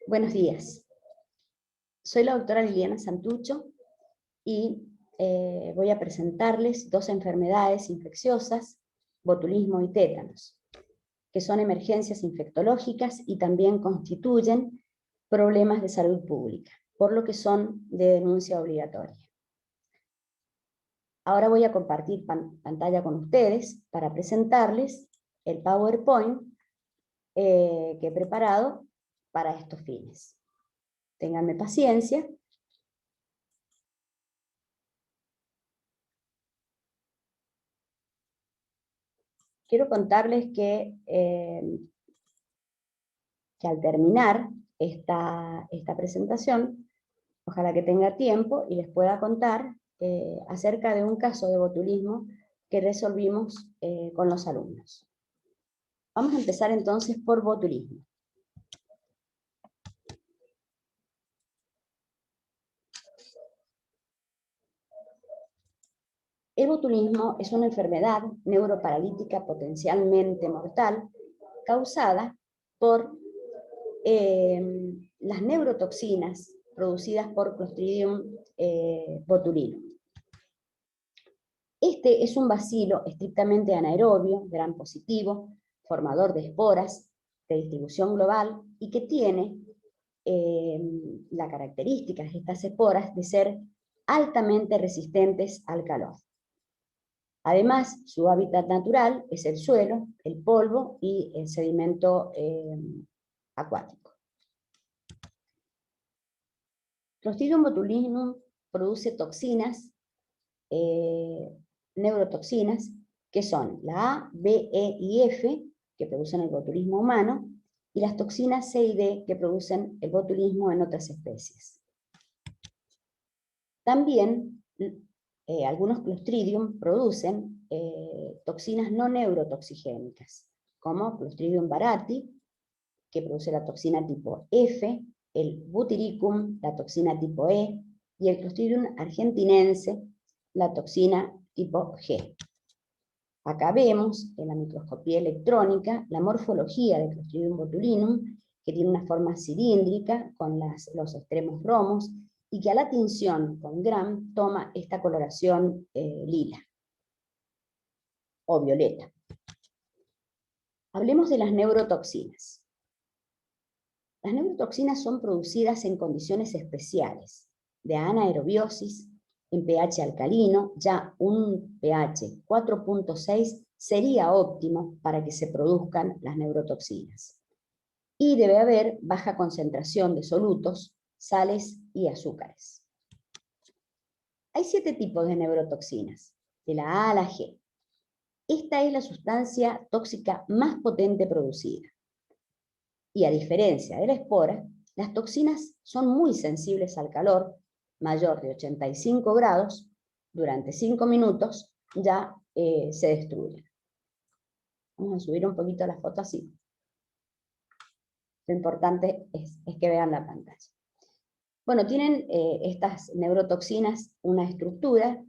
Buenos días. Soy la doctora Liliana Santucho y voy a presentarles dos enfermedades infecciosas, botulismo y tétanos, que son emergencias infectológicas y también constituyen problemas de salud pública, por lo que son de denuncia obligatoria. Ahora voy a compartir pantalla con ustedes para presentarles el PowerPoint que he preparado para estos fines. Ténganme paciencia. Quiero contarles que al terminar esta presentación, ojalá que tenga tiempo y les pueda contar acerca de un caso de botulismo que resolvimos con los alumnos. Vamos a empezar entonces por botulismo. El botulismo es una enfermedad neuroparalítica potencialmente mortal causada por las neurotoxinas producidas por Clostridium botulinum. Este es un bacilo estrictamente anaerobio, gram positivo, formador de esporas de distribución global y que tiene la característica de estas esporas de ser altamente resistentes al calor. Además, su hábitat natural es el suelo, el polvo y el sedimento acuático. Clostridium botulinum produce toxinas, neurotoxinas, que son la A, B, E y F, que producen el botulismo humano, y las toxinas C y D, que producen el botulismo en otras especies. También algunos Clostridium producen toxinas no neurotoxigénicas, como Clostridium barati, que produce la toxina tipo F, el Butyricum, la toxina tipo E, y el Clostridium argentinense, la toxina tipo G. Acá vemos en la microscopía electrónica la morfología de Clostridium botulinum, que tiene una forma cilíndrica con los extremos romos, y que a la tinción con Gram toma esta coloración lila o violeta. Hablemos de las neurotoxinas. Las neurotoxinas son producidas en condiciones especiales, de anaerobiosis, en pH alcalino, ya un pH 4.6 sería óptimo para que se produzcan las neurotoxinas. Y debe haber baja concentración de solutos, sales y azúcares. Hay 7 tipos de neurotoxinas, de la A a la G. Esta es la sustancia tóxica más potente producida. Y a diferencia de la espora, las toxinas son muy sensibles al calor, mayor de 85 grados, durante 5 minutos ya se destruyen. Vamos a subir un poquito la foto así. Lo importante es que vean la pantalla. Bueno, tienen estas neurotoxinas una estructura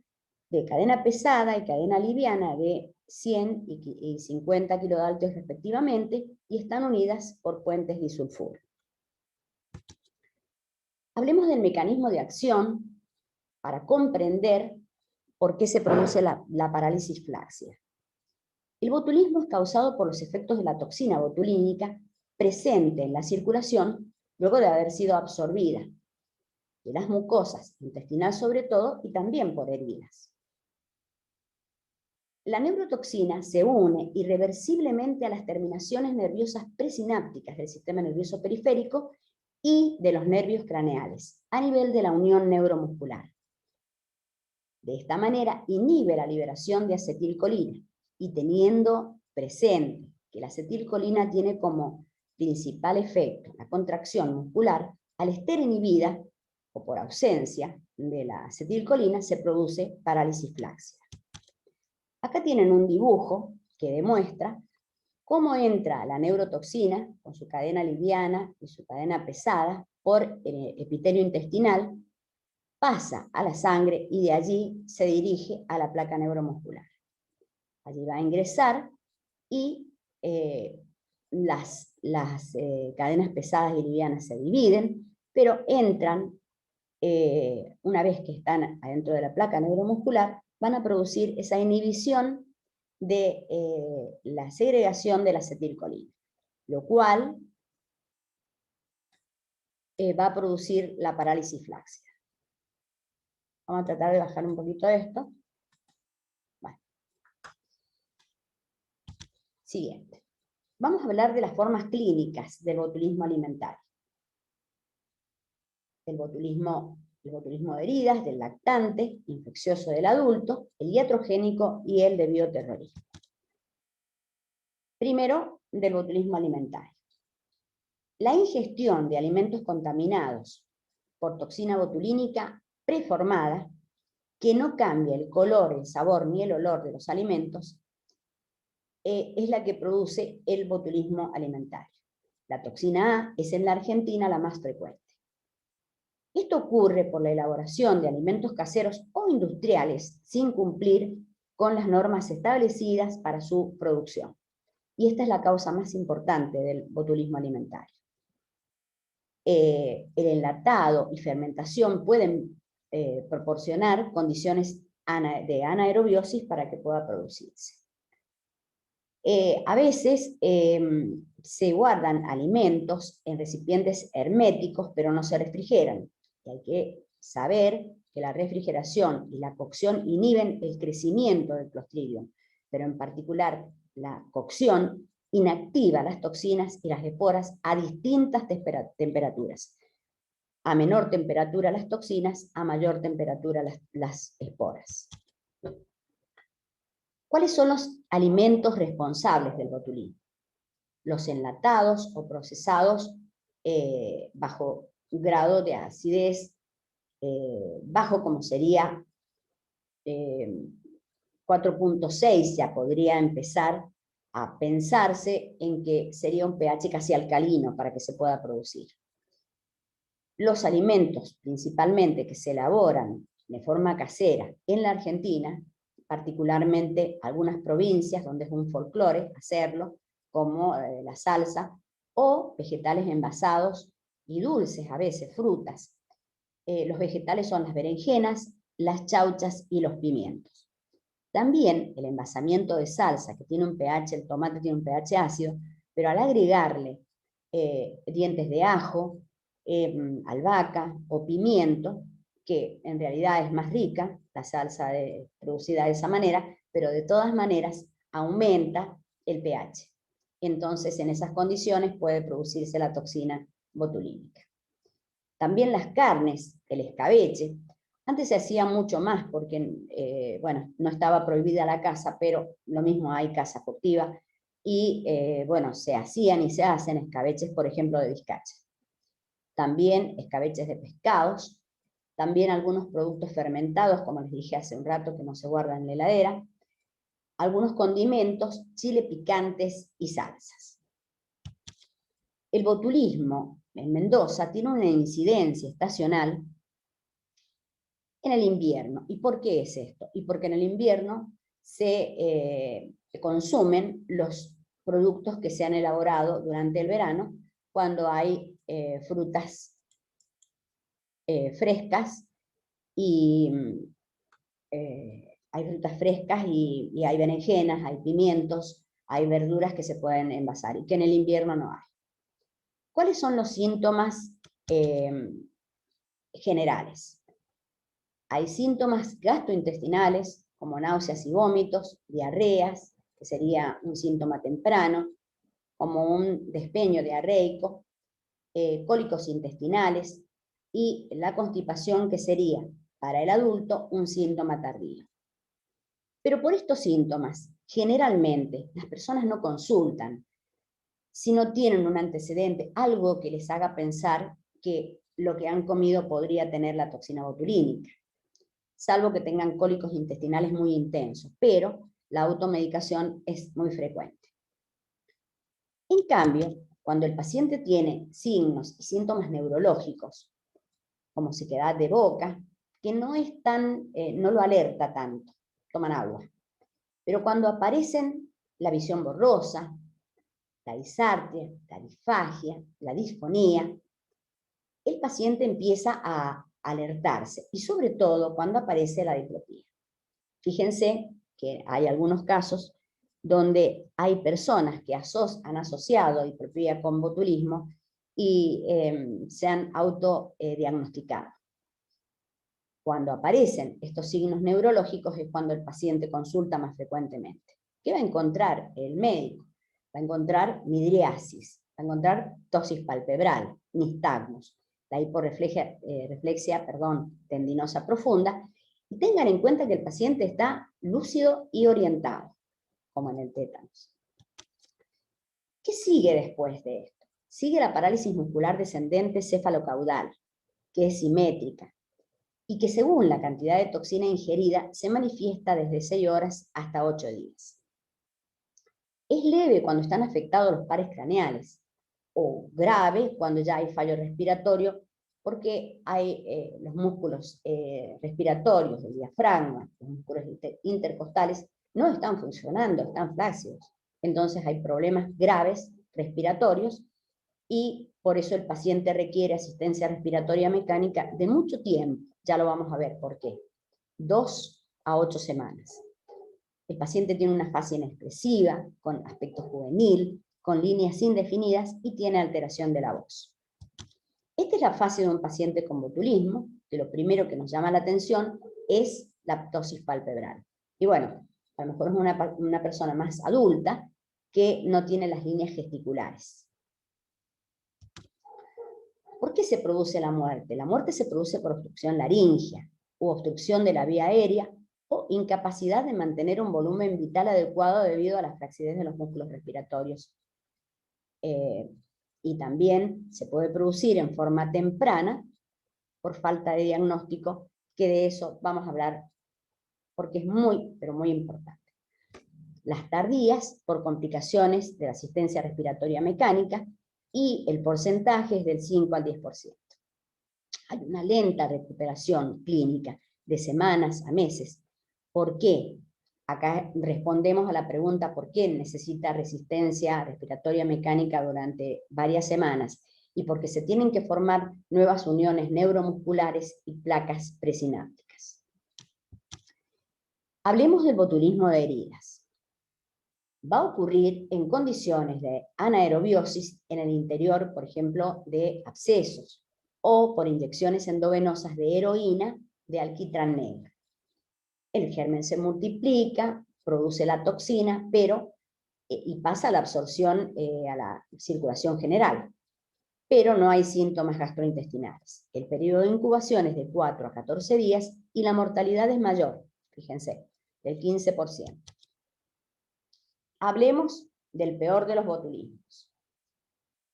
de cadena pesada y cadena liviana de 100 y 50 kilodaltios respectivamente, y están unidas por puentes disulfuro. Hablemos del mecanismo de acción para comprender por qué se produce la parálisis flácida. El botulismo es causado por los efectos de la toxina botulínica presente en la circulación luego de haber sido absorbida de las mucosas, intestinal sobre todo, y también por heridas. La neurotoxina se une irreversiblemente a las terminaciones nerviosas presinápticas del sistema nervioso periférico y de los nervios craneales, a nivel de la unión neuromuscular. De esta manera inhibe la liberación de acetilcolina, y teniendo presente que la acetilcolina tiene como principal efecto la contracción muscular, al estar inhibida o por ausencia de la acetilcolina se produce parálisis flácida. Acá tienen un dibujo que demuestra cómo entra la neurotoxina con su cadena liviana y su cadena pesada por el epitelio intestinal, pasa a la sangre y de allí se dirige a la placa neuromuscular. Allí va a ingresar y las cadenas pesadas y livianas se dividen, pero entran, una vez que están adentro de la placa neuromuscular, van a producir esa inhibición de la segregación de la acetilcolina, lo cual va a producir la parálisis flácida. Vamos a tratar de bajar un poquito esto. Bueno. Siguiente. Vamos a hablar de las formas clínicas del botulismo alimentario. El botulismo de heridas, del lactante, infeccioso del adulto, el iatrogénico y el de bioterrorismo. Primero, del botulismo alimentario. La ingestión de alimentos contaminados por toxina botulínica preformada, que no cambia el color, el sabor ni el olor de los alimentos, es la que produce el botulismo alimentario. La toxina A es en la Argentina la más frecuente. Esto ocurre por la elaboración de alimentos caseros o industriales sin cumplir con las normas establecidas para su producción. Y esta es la causa más importante del botulismo alimentario. El enlatado y fermentación pueden proporcionar condiciones de anaerobiosis para que pueda producirse. A veces se guardan alimentos en recipientes herméticos, pero no se refrigeran. Y hay que saber que la refrigeración y la cocción inhiben el crecimiento del Clostridium, pero en particular la cocción inactiva las toxinas y las esporas a distintas temperaturas. A menor temperatura las toxinas, a mayor temperatura las esporas. ¿Cuáles son los alimentos responsables del botulismo? Los enlatados o procesados bajo grado de acidez, bajo como sería 4.6, ya podría empezar a pensarse en que sería un pH casi alcalino para que se pueda producir. Los alimentos, principalmente, que se elaboran de forma casera en la Argentina, particularmente algunas provincias donde es un folclore hacerlo, como la salsa, o vegetales envasados y dulces, a veces frutas. Los vegetales son las berenjenas, las chauchas y los pimientos. También el envasamiento de salsa, que tiene un pH, el tomate tiene un pH ácido, pero al agregarle dientes de ajo, albahaca o pimiento, que en realidad es más rica, la salsa producida de esa manera, pero de todas maneras aumenta el pH. Entonces, en esas condiciones puede producirse la toxina botulínica. También las carnes, el escabeche, antes se hacía mucho más porque, bueno, no estaba prohibida la caza, pero lo mismo hay caza furtiva, y bueno, se hacían y se hacen escabeches, por ejemplo, de vizcacha. También escabeches de pescados, también algunos productos fermentados, como les dije hace un rato, que no se guardan en la heladera, algunos condimentos, chile picantes y salsas. El botulismo en Mendoza tiene una incidencia estacional en el invierno. ¿Y por qué es esto? Y porque en el invierno se consumen los productos que se han elaborado durante el verano, cuando hay frutas frescas y hay frutas frescas y hay berenjenas, hay pimientos, hay verduras que se pueden envasar y que en el invierno no hay. ¿Cuáles son los síntomas generales? Hay síntomas gastrointestinales, como náuseas y vómitos, diarreas, que sería un síntoma temprano, como un despeño diarreico, cólicos intestinales, y la constipación, que sería para el adulto un síntoma tardío. Pero por estos síntomas, generalmente, las personas no consultan si no tienen un antecedente, algo que les haga pensar que lo que han comido podría tener la toxina botulínica, salvo que tengan cólicos intestinales muy intensos, pero la automedicación es muy frecuente. En cambio, cuando el paciente tiene signos y síntomas neurológicos, como sequedad de boca, que no lo alerta tanto, toman agua. Pero cuando aparecen la visión borrosa, la disartria, la disfagia, la disfonía, el paciente empieza a alertarse, y sobre todo cuando aparece la diplopía. Fíjense que hay algunos casos donde hay personas que han asociado diplopía con botulismo y se han autodiagnosticado. Cuando aparecen estos signos neurológicos es cuando el paciente consulta más frecuentemente. ¿Qué va a encontrar el médico? Va a encontrar midriasis, va a encontrar ptosis palpebral, nistagmus, la hiporreflexia tendinosa profunda, y tengan en cuenta que el paciente está lúcido y orientado, como en el tétanos. ¿Qué sigue después de esto? Sigue la parálisis muscular descendente cefalocaudal, que es simétrica, y que según la cantidad de toxina ingerida se manifiesta desde 6 horas hasta 8 días. Es leve cuando están afectados los pares craneales, o grave cuando ya hay fallo respiratorio, porque hay los músculos respiratorios del diafragma, los músculos intercostales, no están funcionando, están flácidos. Entonces hay problemas graves respiratorios, y por eso el paciente requiere asistencia respiratoria mecánica de mucho tiempo. Ya lo vamos a ver por qué. 2 a 8 semanas. El paciente tiene una fase inexpresiva, con aspecto juvenil, con líneas indefinidas, y tiene alteración de la voz. Esta es la fase de un paciente con botulismo, que lo primero que nos llama la atención es la ptosis palpebral. Y bueno, a lo mejor es una persona más adulta que no tiene las líneas gesticulares. ¿Por qué se produce la muerte? La muerte se produce por obstrucción laríngea, u obstrucción de la vía aérea, o incapacidad de mantener un volumen vital adecuado debido a la flacidez de los músculos respiratorios. Y también se puede producir en forma temprana por falta de diagnóstico, que de eso vamos a hablar porque es muy, pero muy importante. Las tardías por complicaciones de la asistencia respiratoria mecánica, y el porcentaje es del 5 al 10%. Hay una lenta recuperación clínica de semanas a meses. ¿Por qué? Acá respondemos a la pregunta ¿por qué necesita resistencia respiratoria mecánica durante varias semanas? Y porque se tienen que formar nuevas uniones neuromusculares y placas presinápticas. Hablemos del botulismo de heridas. Va a ocurrir en condiciones de anaerobiosis en el interior, por ejemplo, de abscesos, o por inyecciones endovenosas de heroína de alquitrán negro. El germen se multiplica, produce la toxina, y pasa la absorción a la circulación general, pero no hay síntomas gastrointestinales. El periodo de incubación es de 4 a 14 días y la mortalidad es mayor, fíjense, del 15%. Hablemos del peor de los botulismos.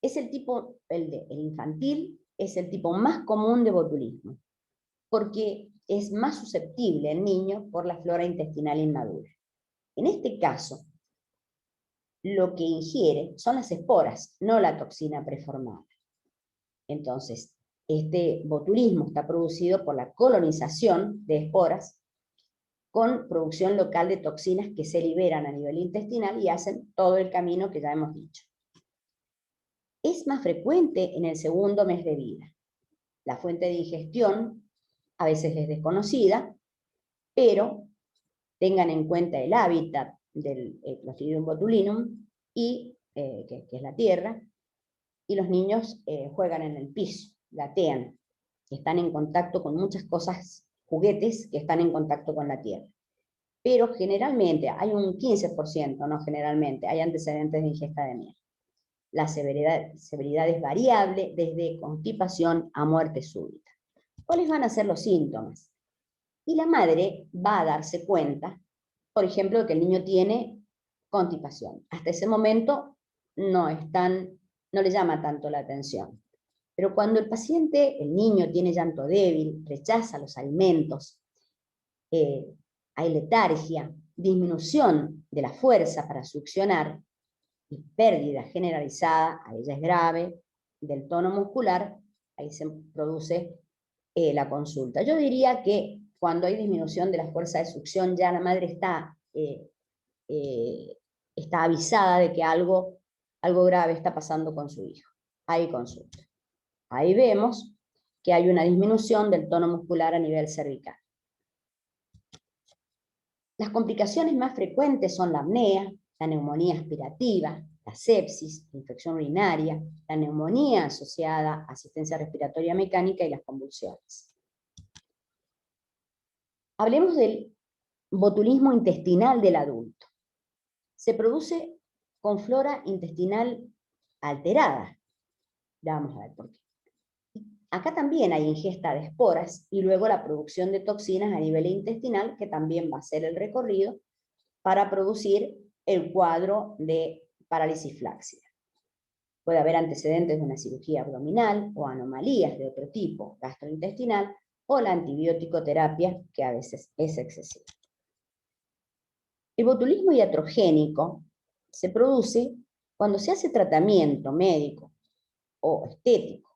Es el infantil es el tipo más común de botulismo, porque es más susceptible el niño por la flora intestinal inmadura. En este caso, lo que ingiere son las esporas, no la toxina preformada. Entonces, este botulismo está producido por la colonización de esporas con producción local de toxinas que se liberan a nivel intestinal y hacen todo el camino que ya hemos dicho. Es más frecuente en el segundo mes de vida. La fuente de ingestión a veces es desconocida, pero tengan en cuenta el hábitat del Clostridium botulinum, que es la tierra, y los niños juegan en el piso, gatean, están en contacto con muchas cosas, juguetes que están en contacto con la tierra. Pero generalmente, hay un 15%, no generalmente, hay antecedentes de ingesta de miel. La severidad es variable, desde constipación a muerte súbita. ¿Cuáles van a ser los síntomas? Y la madre va a darse cuenta, por ejemplo, que el niño tiene constipación. Hasta ese momento no le llama tanto la atención. Pero cuando el niño tiene llanto débil, rechaza los alimentos, hay letargia, disminución de la fuerza para succionar y pérdida generalizada, ahí ya es grave, del tono muscular, ahí se produce la consulta. Yo diría que cuando hay disminución de la fuerza de succión, ya la madre está avisada de que algo algo grave está pasando con su hijo. Ahí consulta. Ahí vemos que hay una disminución del tono muscular a nivel cervical. Las complicaciones más frecuentes son la apnea, la neumonía aspirativa, la sepsis, la infección urinaria, la neumonía asociada a asistencia respiratoria mecánica y las convulsiones. Hablemos del botulismo intestinal del adulto. Se produce con flora intestinal alterada. Ya vamos a ver por qué. Acá también hay ingesta de esporas y luego la producción de toxinas a nivel intestinal, que también va a ser el recorrido para producir el cuadro de parálisis flácida. Puede haber antecedentes de una cirugía abdominal o anomalías de otro tipo, gastrointestinal, o la antibiótico terapia, que a veces es excesiva. El botulismo iatrogénico se produce cuando se hace tratamiento médico o estético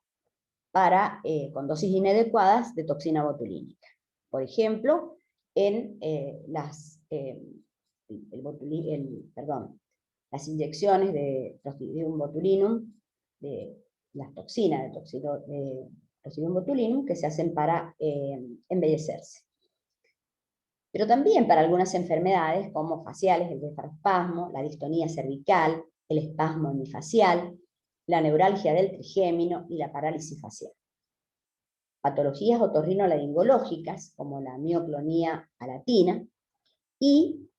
con dosis inadecuadas de toxina botulínica. Por ejemplo, en las inyecciones de Clostridium botulinum, de las toxinas de Clostridium botulinum, que se hacen para embellecerse. Pero también para algunas enfermedades como faciales, el blefarospasmo, la distonía cervical, el espasmo hemifacial, la neuralgia del trigémino y la parálisis facial. Patologías otorrinolaringológicas, como la mioclonía palatina, y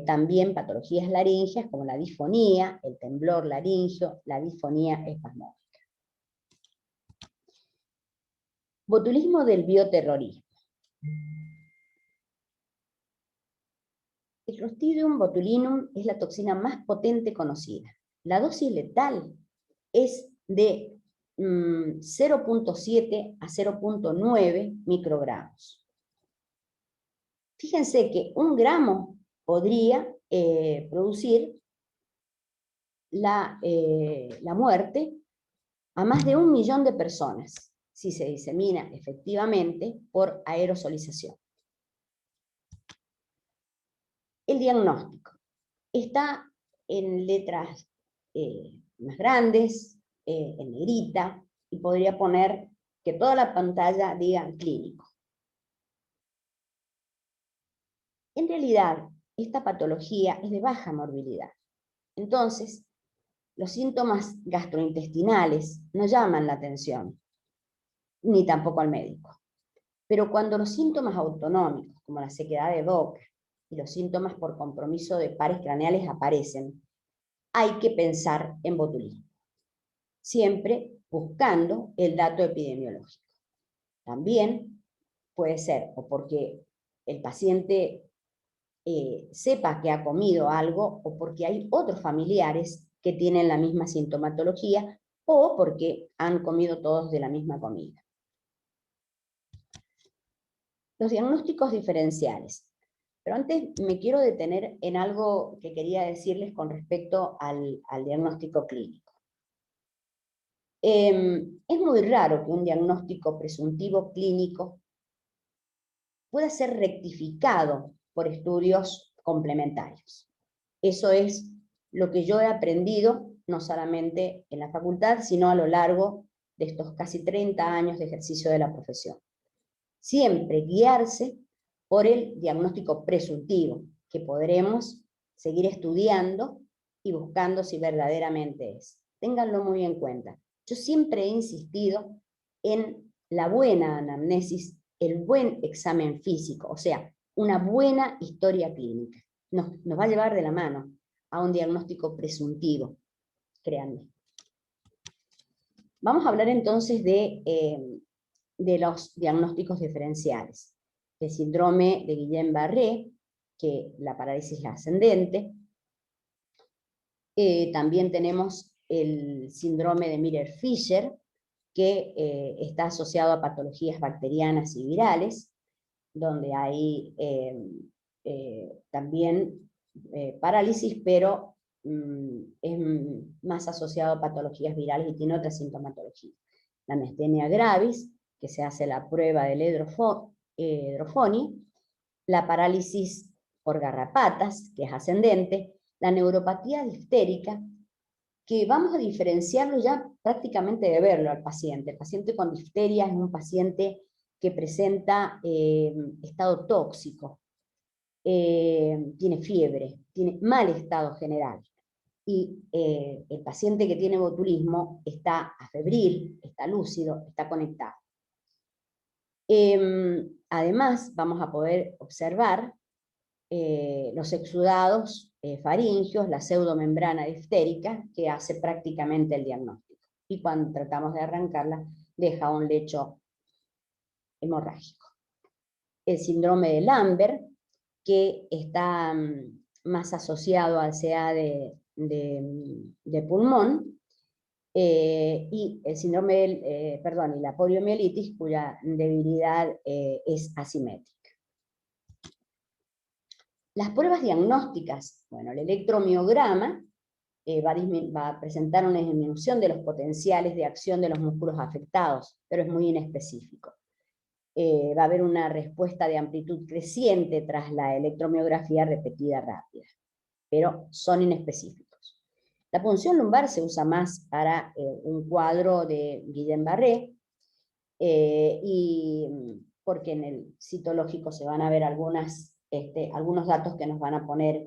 también patologías laringeas, como la disfonía, el temblor laringio, la disfonía espasmódica. Botulismo del bioterrorismo. El Clostridium botulinum es la toxina más potente conocida. La dosis letal es de 0.7 a 0.9 microgramos. Fíjense que 1 gramo podría producir la muerte a más de 1 millón de personas, si se disemina efectivamente por aerosolización. El diagnóstico está en letras más grandes, en negrita, y podría poner que toda la pantalla diga clínico. En realidad, esta patología es de baja morbilidad. Entonces, los síntomas gastrointestinales no llaman la atención, ni tampoco al médico. Pero cuando los síntomas autonómicos, como la sequedad de boca, y los síntomas por compromiso de pares craneales aparecen, hay que pensar en botulismo, siempre buscando el dato epidemiológico. También puede ser o porque el paciente sepa que ha comido algo, o porque hay otros familiares que tienen la misma sintomatología, o porque han comido todos de la misma comida. Los diagnósticos diferenciales. Pero antes me quiero detener en algo que quería decirles con respecto al diagnóstico clínico. Es muy raro que un diagnóstico presuntivo clínico pueda ser rectificado por estudios complementarios. Eso es lo que yo he aprendido, no solamente en la facultad, sino a lo largo de estos casi 30 años de ejercicio de la profesión. Siempre guiarse por el diagnóstico presuntivo, que podremos seguir estudiando y buscando si verdaderamente es. Ténganlo muy en cuenta. Yo siempre he insistido en la buena anamnesis, el buen examen físico, o sea, una buena historia clínica. Nos va a llevar de la mano a un diagnóstico presuntivo, créanme. Vamos a hablar entonces de los diagnósticos diferenciales. El síndrome de Guillain-Barré, que la parálisis ascendente. También tenemos el síndrome de Miller-Fisher, que está asociado a patologías bacterianas y virales, donde hay también parálisis, pero es más asociado a patologías virales y tiene otra sintomatología. La miastenia gravis, que se hace la prueba del hidrofonía, la parálisis por garrapatas, que es ascendente, la neuropatía difterica, que vamos a diferenciarlo ya prácticamente de verlo al paciente. El paciente con difteria es un paciente que presenta estado tóxico, tiene fiebre, tiene mal estado general. Y el paciente que tiene botulismo está afebril, está lúcido, está conectado. Además, vamos a poder observar los exudados faringios, la pseudomembrana diftérica, que hace prácticamente el diagnóstico. Y cuando tratamos de arrancarla, deja un lecho hemorrágico. El síndrome de Lambert, que está más asociado al CA de pulmón, y el síndrome y la poliomielitis, cuya debilidad es asimétrica. Las pruebas diagnósticas, bueno, el electromiograma va a presentar una disminución de los potenciales de acción de los músculos afectados, pero es muy inespecífico. Va a haber una respuesta de amplitud creciente tras la electromiografía repetida rápida, pero son inespecíficos. La punción lumbar se usa más para un cuadro de Guillain-Barré, y porque en el citológico se van a ver algunos datos que nos van a poner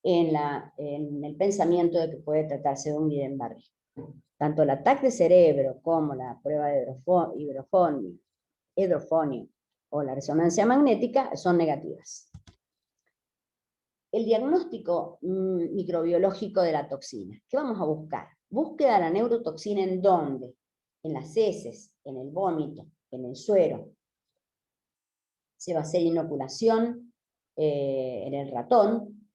en el pensamiento de que puede tratarse de un Guillain-Barré. Tanto el ataque de cerebro como la prueba de hidrofonio o la resonancia magnética son negativas. El diagnóstico microbiológico de la toxina. ¿Qué vamos a buscar? Búsqueda de la neurotoxina ¿en dónde? En las heces, en el vómito, en el suero. Se va a hacer inoculación en el ratón,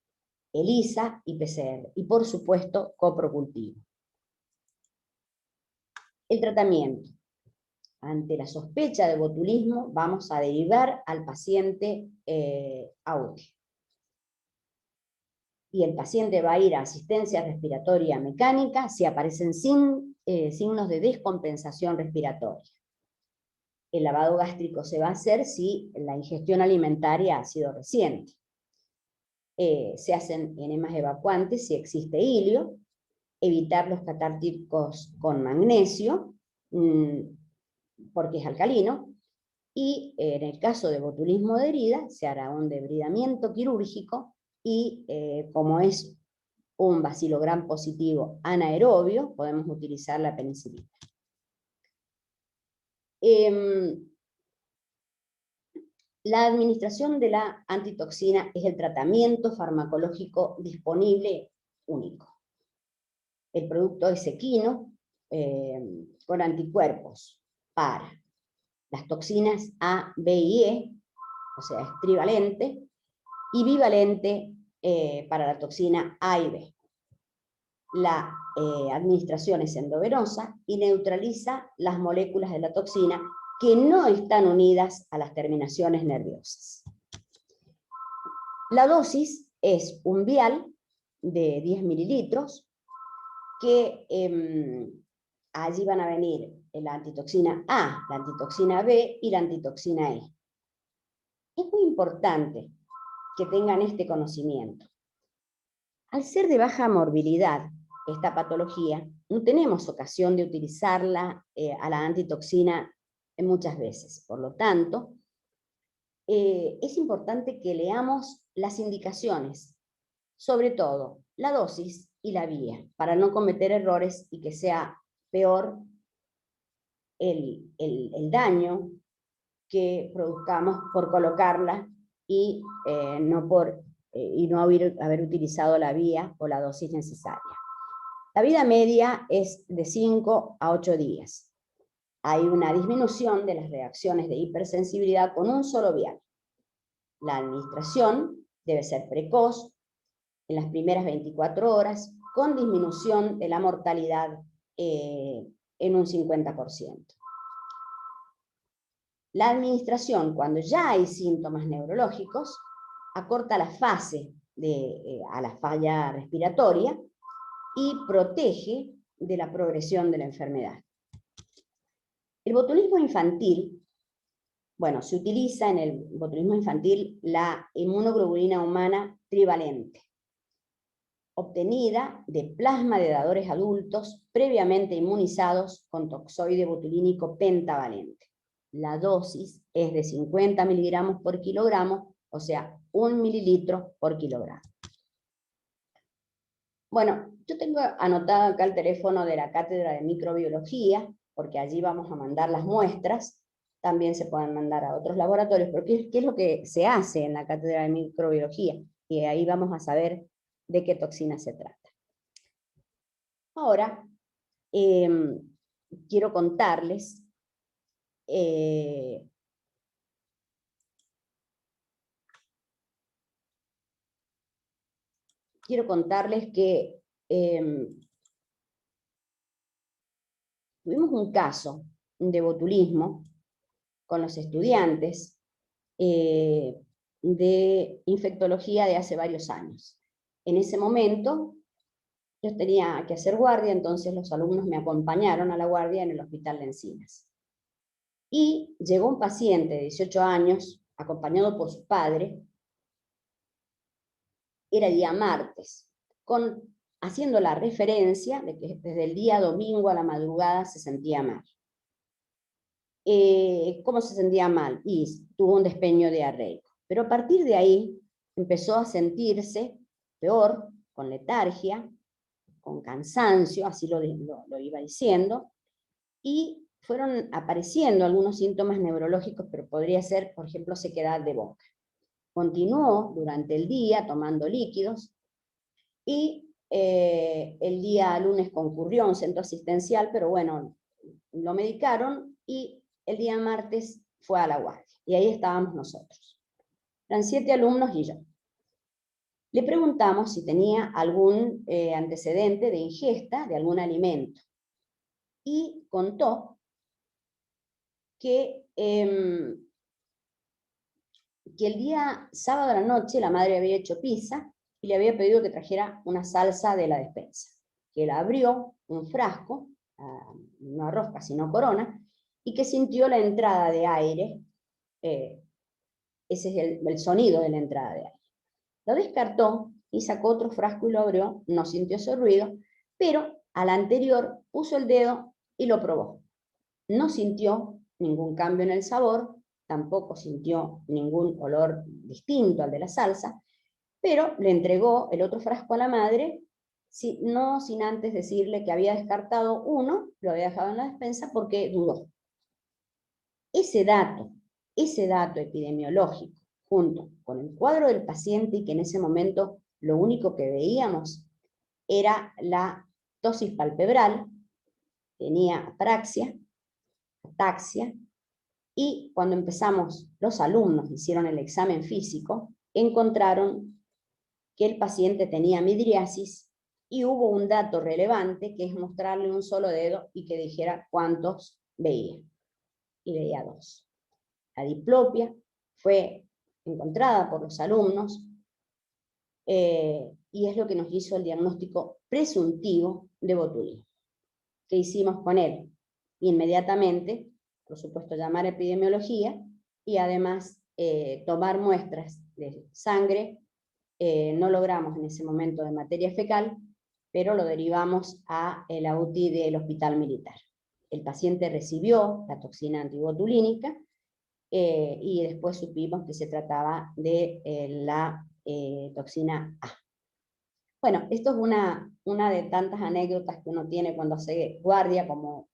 ELISA y PCR. Y por supuesto, coprocultivo. El tratamiento. Ante la sospecha de botulismo, vamos a derivar al paciente a UTI. Y el paciente va a ir a asistencia respiratoria mecánica si aparecen signos de descompensación respiratoria. El lavado gástrico se va a hacer si la ingestión alimentaria ha sido reciente. Se hacen enemas evacuantes si existe hilio, evitar los catárticos con magnesio, porque es alcalino, y en el caso de botulismo de herida, se hará un debridamiento quirúrgico, y como es un bacilo gram positivo anaerobio, podemos utilizar la penicilina. La administración de la antitoxina es el tratamiento farmacológico disponible único. El producto es equino, con anticuerpos para las toxinas A, B y E, o sea, es trivalente, y bivalente para la toxina A y B. La administración es endovenosa y neutraliza las moléculas de la toxina que no están unidas a las terminaciones nerviosas. La dosis es un vial de 10 mililitros, que allí van a venir la antitoxina A, la antitoxina B y la antitoxina E. Es muy importante que tengan este conocimiento. Al ser de baja morbilidad esta patología, no tenemos ocasión de utilizarla a la antitoxina muchas veces. Por lo tanto, es importante que leamos las indicaciones, sobre todo la dosis y la vía, para no cometer errores y que sea peor el daño que produzcamos por colocarla y no haber utilizado la vía o la dosis necesaria. La vida media es de 5 a 8 días. Hay una disminución de las reacciones de hipersensibilidad con un solo vial. La administración debe ser precoz, en las primeras 24 horas, con disminución de la mortalidad en un 50%. La administración, cuando ya hay síntomas neurológicos, acorta la fase a la falla respiratoria y protege de la progresión de la enfermedad. El botulismo infantil, bueno, se utiliza en el botulismo infantil la inmunoglobulina humana trivalente. obtenida de plasma de dadores adultos previamente inmunizados con toxoide botulínico pentavalente. La dosis es de 50 miligramos por kilogramo, o sea, 1 mililitro por kilogramo. Bueno, yo tengo anotado acá el teléfono de la Cátedra de Microbiología, porque allí vamos a mandar las muestras. También se pueden mandar a otros laboratorios, pero ¿qué es lo que se hace en la Cátedra de Microbiología? Y ahí vamos a saber de qué toxina se trata. Ahora, quiero contarles que tuvimos un caso de botulismo con los estudiantes de infectología de hace varios años. En ese momento yo tenía que hacer guardia, entonces los alumnos me acompañaron a la guardia en el Hospital de Encinas. Y llegó un paciente de 18 años, acompañado por su padre, era día martes, haciendo la referencia de que desde el día domingo a la madrugada se sentía mal. ¿Cómo se sentía mal? Y tuvo un despeño diarreico. Pero a partir de ahí empezó a sentirse peor, con letargia, con cansancio, así lo iba diciendo, y fueron apareciendo algunos síntomas neurológicos, pero podría ser, por ejemplo, sequedad de boca. Continuó durante el día tomando líquidos, y el día lunes concurrió a un centro asistencial, pero bueno, lo medicaron, y el día martes fue a la guardia, y ahí estábamos nosotros. Eran 7 alumnos y yo. Le preguntamos si tenía algún antecedente de ingesta de algún alimento, y contó que el día sábado a la noche la madre había hecho pizza y le había pedido que trajera una salsa de la despensa, que él abrió un frasco, no rosca sino Corona, y que sintió la entrada de aire, ese es el sonido de la entrada de aire. Lo descartó y sacó otro frasco y lo abrió, no sintió ese ruido, pero al anterior puso el dedo y lo probó. No sintió ningún cambio en el sabor, tampoco sintió ningún olor distinto al de la salsa, pero le entregó el otro frasco a la madre, no sin antes decirle que había descartado uno, lo había dejado en la despensa porque dudó. Ese dato epidemiológico, junto con el cuadro del paciente, y que en ese momento lo único que veíamos era la tosis palpebral, tenía apraxia, ataxia, y cuando empezamos, los alumnos hicieron el examen físico, encontraron que el paciente tenía midriasis, y hubo un dato relevante, que es mostrarle un solo dedo y que dijera cuántos veía. Y veía 2. La diplopia fue encontrada por los alumnos, y es lo que nos hizo el diagnóstico presuntivo de botulismo. ¿Qué hicimos con él? Inmediatamente, por supuesto, llamar a epidemiología, y además tomar muestras de sangre. No logramos en ese momento de materia fecal, pero lo derivamos a la UTI del Hospital Militar. El paciente recibió la toxina antibotulínica, y después supimos que se trataba de la toxina A. Bueno, esto es una de tantas anécdotas que uno tiene cuando hace guardia, como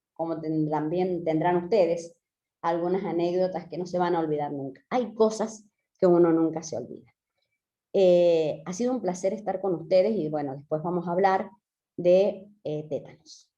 también tendrán ustedes, algunas anécdotas que no se van a olvidar nunca. Hay cosas que uno nunca se olvida. Ha sido un placer estar con ustedes, y bueno, después vamos a hablar de tétanos.